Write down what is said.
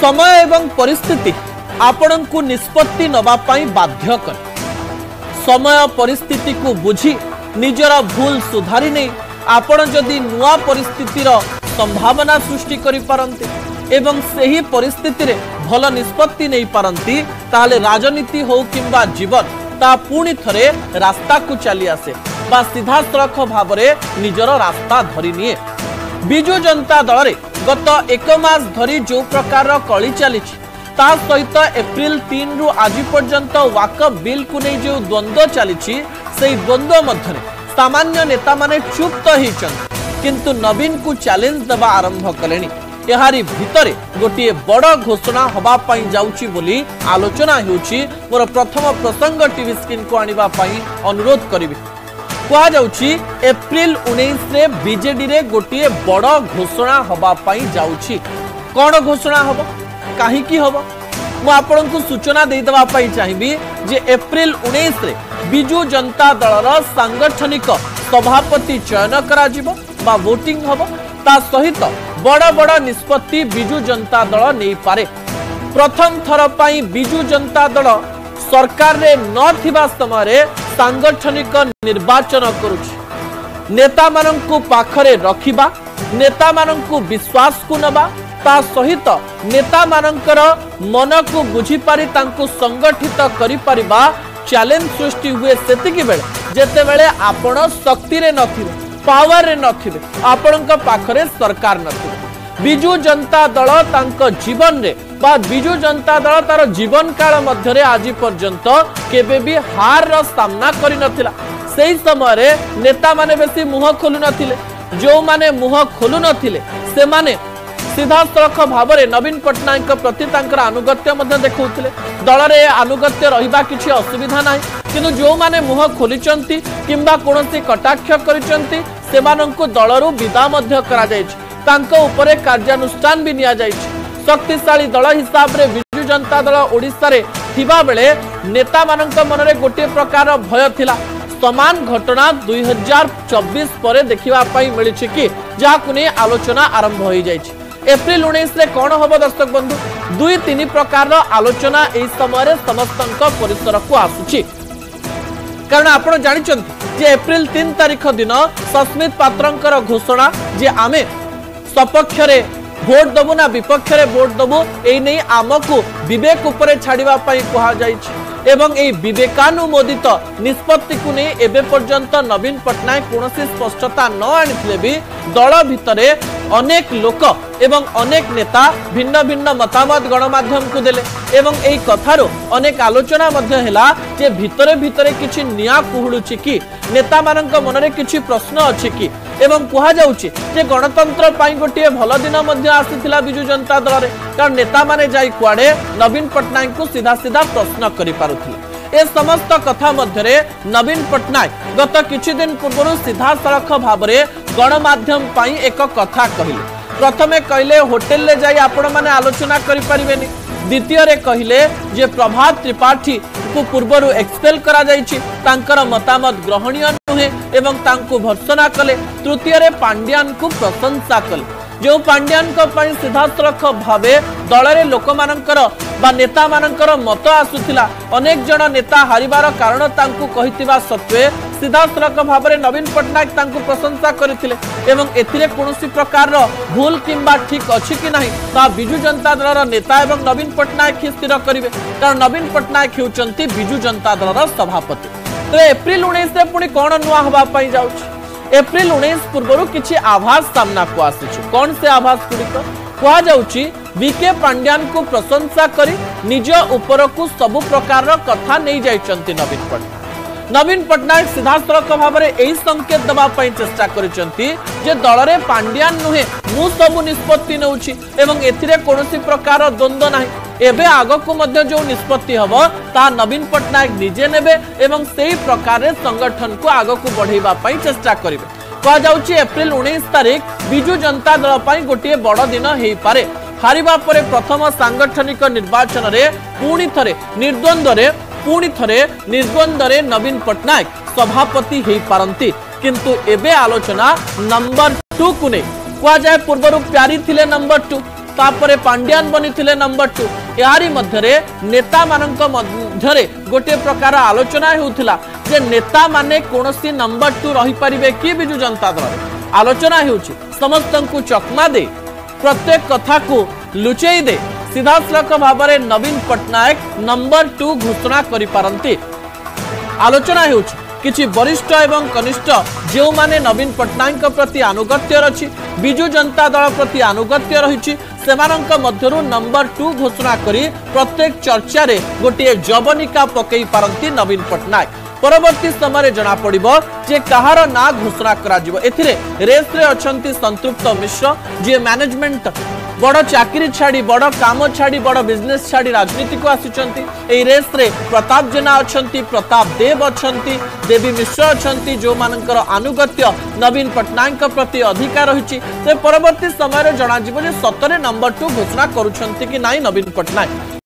समय एवं परिस्थिति आपण को निष्पत्ति नवा पाई बाध्य कर समय परिस्थिति को बुझी निजर भूल सुधारी नहीं आपण जदि नुआ परिस्थितिर संभावना सृष्टि करि पारंती एवं सही परिस्थिति रे भल निष्पत्ति नहीं पारंती ताले राजनीति हो किंबा जीवन ता पुणी थरे रास्ता को चली आसे बा सीधा सड़क भाव में निजर रास्ता धरी निए। बिजु जनता दल रे गत एक मास धरी जो प्रकार कली चली ता सहित एप्रिल 3 रु आज पर्यंत वाकफ बिल को नहीं जो द्वंद्व चली से द्वंद्व मध्य सामान्य नेता माने चुप तो होइछन किंतु नवीन को चैलेंज देवा आरंभ कलेनी। एहारी भितरे गोटे बड़ घोषणा हवा पाई जाउची बोली आलोचना हेउची। मोर प्रथम प्रसंग टीवी स्क्रीन को आनिबा पाई अनुरोध करिबी। कहा जाउची एप्रिल 19 रे बीजेडी रे गोटे बड़ घोषणा हवा पाई जाउची। कोन घोषणा हबो काहे की हबो मु आपन को सूचना दे देबा पाई चाहिबी जे एप्रिल 19 रे बिजु जनता दलर सांगठनिक सभापति चयन करा जिवो बा वोटिंग हबो ता सहित बड़ बड़ निष्पत्ति बिजु जनता दल नहीं पारे। प्रथम थर पाई बिजु जनता दल सरकार रे नथिबा समय रे सांगठनिक निर्वाचन करुछि। नेता माननकु पाखरे रखिबा नेता माननकु विश्वास को नबा ता सहित नेता माननकर मन को बुझी पारि तांको संगठित करि परिबा चैलेंज सृष्टि हुए सेतिकी बेले जेते बेले आपण शक्ति रे नथिबे पावर रे नथिबे आपणक पाखरे सरकार नथिबे। बिजु जनता दल तांक जीवन रे बा बिजु जनता दल तार जीवन काल मध्य रे आज पर्यंत केबे भी हार रो सामना करि नथिला। सेही समय रे नेता माने बेसी मुह खोलु नथिले जो माने मुह खोलु नथिले से माने सीधा सड़क भाव में नवीन पट्टनायक प्रति तांकर अनुगत्य मध्य देखौथिले। दल रे अनुगत्य रहिबा किछि असुविधा नाही किंतु जो माने मुह खोलिचंती किंबा कोनोसी कटाक्ष करिचंती सेमानंकु दलरु विदा मध्य करा जायछि तांको उपरे कार्यानुष्ठान भी निया जायछि। शक्तिशाली दल हिसाब रे बिजु जनता दल ओडिसा रे थिबा बेले नेता मानंक मनरे गोटे प्रकार भय थिला। समान घटना 2024 परे देखिबा पई मिलिछि कि जाहाकु ने आलोचना आरंभ होई जायछि। एप्रिल 19 रे कोन हबो दर्शक बंधु 2-3 प्रकार आलोचना एई समय रे समस्तंक परिसर को आसुछि कारण आपण जानिचंती जे एप्रिल 3 तारिख दिन सस्मित पात्रंकर घोषणा जे आमे सपक्ष रे भोट दबु ना विपक्ष रे भोट दबु एई नै आमको विवेक उपरे छाड़िबा पई कहा जायछि एवं ए विवेकानुमोदित निष्पत्ति को नहीं एबे पर्यंत नवीन पट्टनायक कौनसी स्पष्टता न आनिथिले भी दल भितरे अनेक लोक एवं अनेक नेता भिन्न भिन्न मतामत गणमाध्यम को देले एवं एई कथारो अनेक आलोचना मध्य हैला जे भितरे भितरे किछि निया कुहुलुछि कि नेता मानक मनरे किछि प्रश्न अछि कि एवं कहा जाउछि जे गणतंत्र पाई गोटे भल दिन मध्य आसीथिला बिजु जनता दल रे कारण नेता माने जाई कुआडे नवीन पट्टनायक को सीधा सीधा प्रश्न करि पारुथिले। ए समस्त कथा मध्य रे नवीन पट्टनायक गत किछि दिन पूर्व सीधा सड़क भाव में गणमाध्यम पाई एक कथा कहिले। प्रथमे कहले होटेल ले जाई आपण माने आलोचना करि परिबेनी द्वितीय रे कहले जे प्रभात त्रिपाठी को पूर्वरु एक्सपेल करा जायछि तांकर मतामत ग्रहणीय नुहे एवं तांको भर्सना कले। तृतीय रे पांड्यान को प्रशंसा कले जो पांड्यान को पई सीधा सड़क भावे दल रे लोक मानकर बा नेता मानकर मत आसुथिला अनेक जन नेता हारिबार कारण तांको कहितिबा सत्वे सीधा सड़क भाव में नवीन पट्टनायक तांको प्रशंसा करथिले एवं एथिरे कोनोसी प्रकार भूल किंबा ठीक अछि कि नाही ता बिजु जनता दलर नेता एवं नवीन पट्टनायक ही स्थिर करिवे कारण नवीन पट्टनायक हेउचंती बिजु जनता दलर सभापति। तो एप्रिल 19 रे पुणी कोन नुआ हवा पई जाउछि। एप्रिल 19 पूर्व किछि आभास सामना को आसिछि। कौन से आभास गुड़िक कहा जाउछि बीके पांड्यान को प्रशंसा करी निज ऊपर को सबु प्रकार कथा नहीं जाइचंती नवीन पट्टनायक सीधा सड़क भाव में यही संकेत दबा पई चेष्टा करिचंती जे दल रे पांड्यान नुहे मु सबु निष्पत्ति नउछि एवं एथिरे कोनोसी प्रकार द्वंद्व नाही एबे आगको मध्य जो निष्पत्ति हबो ता नवीन पट्टनायक निजे नेबे एवं सेही प्रकार रे संगठन को आगको बढ़ेबा पई चेष्टा करिवे। कहा जाउछि एप्रिल 19 तारिख बिजु जनता दल पई गोटे बड़ दिन हेई पारे। हारिबा परे प्रथम सांगठनिक निर्वाचन रे पुणी थरे निर्द्वंद रे नवीन पट्टनायक सभापति हेई पारंती किंतु एबे आलोचना नंबर 2 को नै कहा जाय पूर्वरु प्यारी थिले नंबर 2 तापरे पांड्यान बनी नंबर 2 यारी मध्यरे नेता मानक मध्यरे गोटे प्रकार आलोचना होउथिला जे नेता माने कोनोसी नंबर 2 रही परिबे कि बिजु जनता दल आलोचना होउछि समस्तंकु चकमा दे प्रत्येक कथा को लुचेई दे सीधासलख भाव में नवीन पट्टनायक नंबर 2 घोषणा करि पारंती आलोचना होउछि किछि वरिष्ठ एवं कनिष्ठ जो माने नवीन पट्टनायक प्रति अनुगत्य रछि बिजु जनता दल प्रति अनुगत्य रहिछि सेमानंक मध्यरु नंबर 2 घोषणा करी प्रत्येक चर्चा रे गोटे जवनिका पकई पारंती नवीन पट्टनायक परवर्ती समय जना पड़िबो जे कहार ना घोषणा करा जिवो एथिरे रेस रे अछंती संतृप्त मिश्र जे मैनेजमेंट बड़ चाकरी छाड़ी बड़ काम छाड़ी बड़ बिजनेस छाड़ी राजनीति को आसिचंती एई रेस रे प्रताप जेना अछंती प्रताप देव अछंती देवी मिश्र अछंती जो मानकर अनुगत्य नवीन पट्टनायक प्रति अधिकार रहिछि से परवर्ती समय जना जिवो जे 17 नंबर 2 घोषणा करूछंती कि नाही नवीन पट्टनायक।